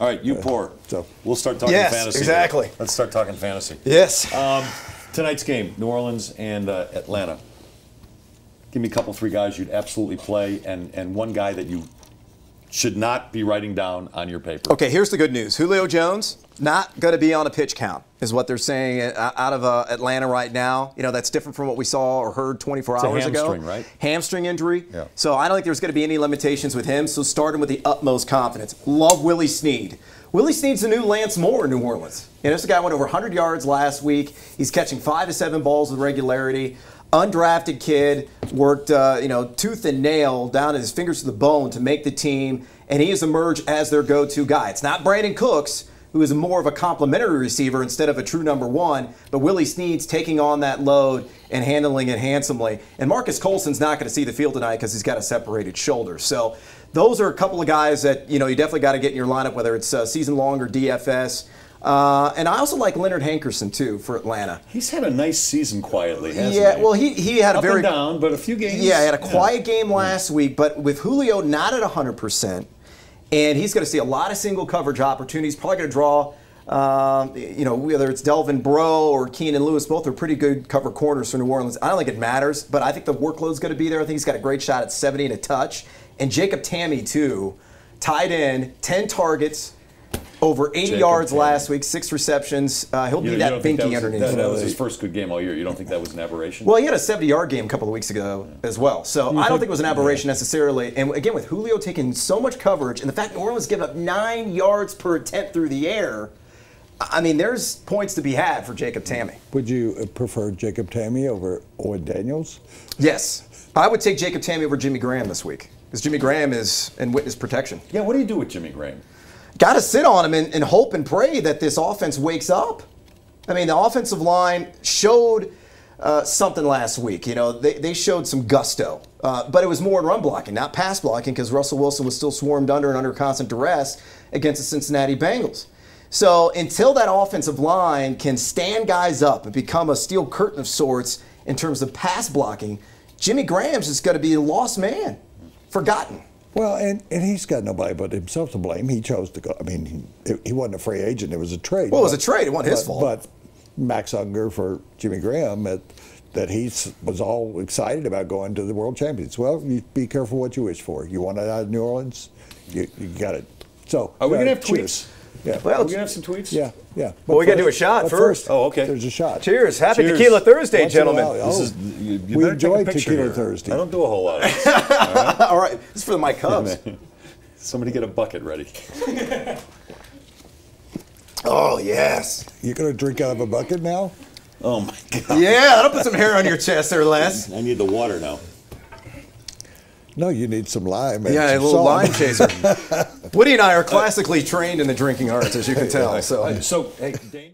All right, you pour. So we'll start talking fantasy. Exactly. Here. Let's start talking fantasy. Yes. Tonight's game, New Orleans and Atlanta. Give me a couple, three guys you'd absolutely play, and one guy that you should not be writing down on your paper. Okay, here's the good news. Julio Jones, not going to be on a pitch count, is what they're saying out of Atlanta right now. You know, that's different from what we saw or heard 24 hours ago. Hamstring, right? Hamstring injury. Yeah. So I don't think there's going to be any limitations with him, so start him with the utmost confidence. Love Willie Snead. Willie Snead's the new Lance Moore in New Orleans. You know, this guy went over 100 yards last week. He's catching 5 to 7 balls with regularity. Undrafted kid, worked tooth and nail down his fingers to the bone to make the team, and he has emerged as their go-to guy. It's not Brandon Cooks, who is more of a complimentary receiver instead of a true number one, but Willie Snead's taking on that load and handling it handsomely. And Marcus Colson's not going to see the field tonight because he's got a separated shoulder. So those are a couple of guys that you definitely got to get in your lineup, whether it's season long or DFS. And I also like Leonard Hankerson, too, for Atlanta. He's had a nice season quietly, hasn't he? Yeah, well, he had Up a very and down, but a few games. Yeah, he had a quiet game last week, but with Julio not at 100%, and he's going to see a lot of single coverage opportunities. Probably going to draw, whether it's Delvin Breaux or Keenan Lewis, both are pretty good cover corners for New Orleans. I don't think it matters, but I think the workload's going to be there. I think he's got a great shot at 70 and a touch. And Jacob Tamme, too, tight end, 10 targets. Over 80 yards last week, 6 receptions. He'll be that binky underneath. That was his first good game all year. You don't think that was an aberration? Well, he had a 70-yard game a couple of weeks ago as well. So I don't think it was an aberration necessarily. And again, with Julio taking so much coverage, and the fact New Orleans gave up 9 yards per attempt through the air, I mean, there's points to be had for Jacob Tamme. Would you prefer Jacob Tamme over Owen Daniels? Yes. I would take Jacob Tamme over Jimmy Graham this week, because Jimmy Graham is in witness protection. Yeah, what do you do with Jimmy Graham? Got to sit on him and hope and pray that this offense wakes up. I mean, the offensive line showed something last week. You know, they showed some gusto, but it was more in run blocking, not pass blocking, because Russell Wilson was still swarmed under and under constant duress against the Cincinnati Bengals. So until that offensive line can stand guys up and become a steel curtain of sorts in terms of pass blocking, Jimmy Graham's just going to be a lost man, forgotten. Well, and he's got nobody but himself to blame. He chose to go. I mean, he wasn't a free agent. It was a trade. Well, it was a trade. It wasn't his fault. But Max Unger for Jimmy Graham, that he was all excited about going to the World Championships. Well, you be careful what you wish for. You want it out of New Orleans, you got it. So are we going to have cheers. tweets? Yeah. Well, are we going to have some tweets? Yeah, yeah. Well, we got to do a shot first. Oh, okay. There's a shot. Cheers. Happy Cheers. Tequila Thursday, Once in a gentlemen. while. You We better enjoy take a picture Tequila here. Thursday. I don't do a whole lot of this. All right? All right. This is for my Cubs. Somebody get a bucket ready. Oh, yes. You're going to drink out of a bucket now? Oh, my God. Yeah, that'll put some hair on your chest there, Les. I need the water now. No, you need some lime. And Yeah, a some little salt. lime chaser. Woody and I are classically trained in the drinking arts, as you can tell. So. So, hey, Dane.